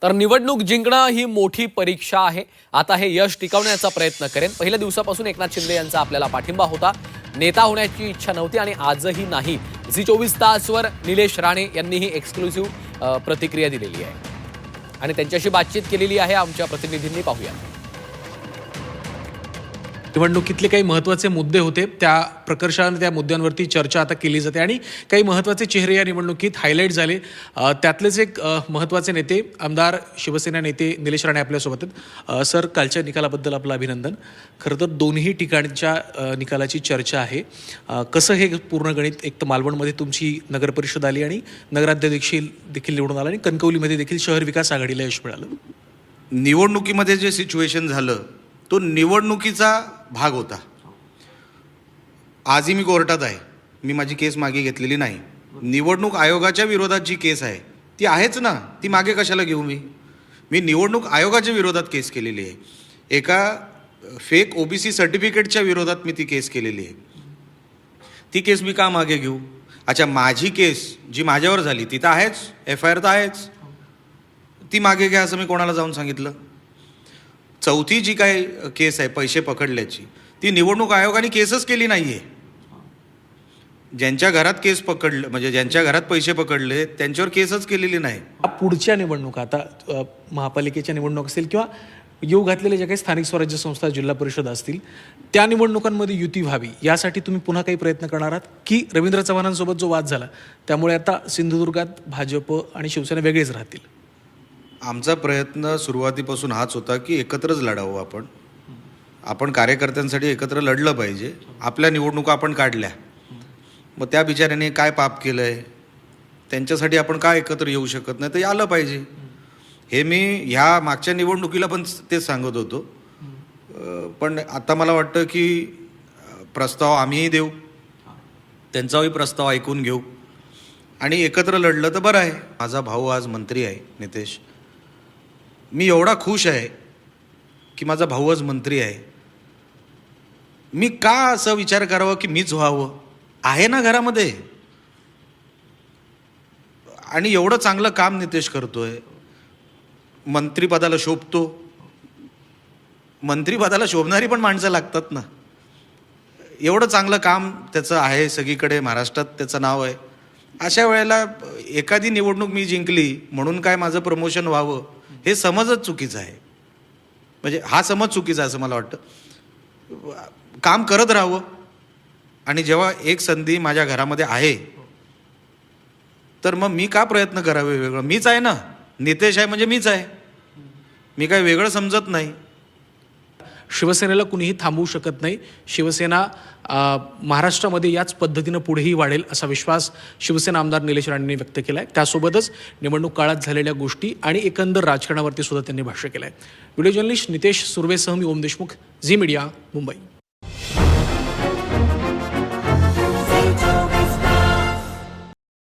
तर निवडणूक जिंकणं ही मोठी परीक्षा आहे. आता हे यश टिकवण्याचा प्रयत्न करेन. पहिल्या दिवसापासून एकनाथ शिंदे यांचा आपल्याला पाठिंबा होता. नेता होण्याची इच्छा नव्हती आणि आजही नाही. झी 24 तासवर निलेश राणे यांनीही एक्सक्लुसिव्ह प्रतिक्रिया दिलेली आहे आणि त्यांच्याशी बातचीत केलेली आहे आमच्या प्रतिनिधींनी. पाहूया. निवडणुकीतले काही महत्त्वाचे मुद्दे होते, त्या प्रकर्षाने त्या मुद्द्यांवरती चर्चा आता केली जाते आणि काही महत्त्वाचे चेहरे या निवडणुकीत हायलाईट झाले. त्यातलेच एक महत्त्वाचे नेते आमदार शिवसेना नेते निलेश राणे आपल्यासोबत आहेत. सर, कालच्या निकालाबद्दल आपलं अभिनंदन. खरं तर दोन्ही ठिकाणच्या निकालाची चर्चा आहे. कसं हे पूर्ण गणित, एक तर मालवणमध्ये तुमची नगरपरिषद आली आणि नगराध्यक्ष देखील निवडून आला आणि कणकवलीमध्ये देखील शहर विकास आघाडीला यश मिळालं. निवडणुकीमध्ये जे सिच्युएशन झालं तो निवडणुकीचा भाग होता. आजही मी कोर्टात आहे, मी माझी केस मागे घेतलेली नाही. निवडणूक आयोगाच्या विरोधात जी केस आहे ती आहेच ना, ती मागे कशाला घेऊ? मी निवडणूक आयोगाच्या विरोधात केस केलेली आहे. एका फेक OBC सर्टिफिकेटच्या विरोधात मी ती केस केलेली आहे. ती केस मी का मागे घेऊ? अच्छा, माझी केस जी माझ्यावर झाली ती तर आहेच, FIR तर आहेच, ती मागे घ्या असं मी कोणाला जाऊन सांगितलं? चौथी जी काय केस आहे पैसे पकडल्याची, ती निवडणूक आयोगाने केसच केली नाही आहे. ज्यांच्या घरात केस पकडलं, म्हणजे ज्यांच्या घरात पैसे पकडले त्यांच्यावर केसच केलेली नाही. पुढच्या निवडणुका आता महापालिकेच्या निवडणूक असेल किंवा येऊ घातलेले ज्या काही स्थानिक स्वराज्य संस्था, जिल्हा परिषद असतील, त्या निवडणुकांमध्ये युती व्हावी यासाठी तुम्ही पुन्हा काही प्रयत्न करणार आहात की रवींद्र चव्हाणांसोबत जो वाद झाला त्यामुळे आता सिंधुदुर्गात भाजप आणि शिवसेना वेगळेच राहतील? आमचा प्रयत्न सुरुवातीपासून हाच होता की एकत्रच लढावं. आपण कार्यकर्त्यांसाठी एकत्र लढलं पाहिजे. आपल्या निवडणुका आपण काढल्या, मग त्या बिचाऱ्याने काय पाप केलं आहे, त्यांच्यासाठी आपण काय एकत्र येऊ शकत नाही, तर आलं पाहिजे. हे मी ह्या मागच्या निवडणुकीला पण तेच सांगत होतो. पण आता मला वाटतं की प्रस्ताव आम्हीही देऊ, त्यांचाही प्रस्ताव ऐकून घेऊ आणि एकत्र लढलं तर बरं आहे. माझा भाऊ आज मंत्री आहे, नितेश. मी एवढा खुश आहे की माझा भाऊ आज मंत्री आहे. मी का असं विचार करावा की मीच व्हावं? आहे ना घरामध्ये, आणि एवढं चांगलं काम नितेश करतोय. मंत्रिपदाला शोभतो. मंत्रिपदाला शोभणारी पण माणसं लागतात ना. एवढं चांगलं काम त्याचं आहे, सगळीकडे महाराष्ट्रात त्याचं नाव आहे. अशा वेळेला एखादी निवडणूक मी जिंकली म्हणून काय माझं प्रमोशन व्हावं, हे समजच चुकीचं आहे. म्हणजे हा समज चुकीचा आहे असं मला वाटतं. काम करत राहावं आणि जेव्हा एक संधी माझ्या घरामध्ये आहे तर मग मी का प्रयत्न करावे वेगळं? मीच आहे ना, नितेश आहे म्हणजे मीच आहे. मी काय वेगळं समजत नाही. शिवसेनेला कुणीही थांबवू शकत नाही. शिवसेना महाराष्ट्रामध्ये याच पद्धतीनं पुढेही वाढेल असा विश्वास शिवसेना आमदार निलेश राणेंनी व्यक्त केला आहे. त्यासोबतच निवडणूक काळात झालेल्या गोष्टी आणि एकंदर राजकारणावरती सुद्धा त्यांनी भाष्य केलं आहे. व्हिडिओ जर्नलिस्ट नितेश सुर्वेसह मी ओम देशमुख, झी मीडिया, मुंबई.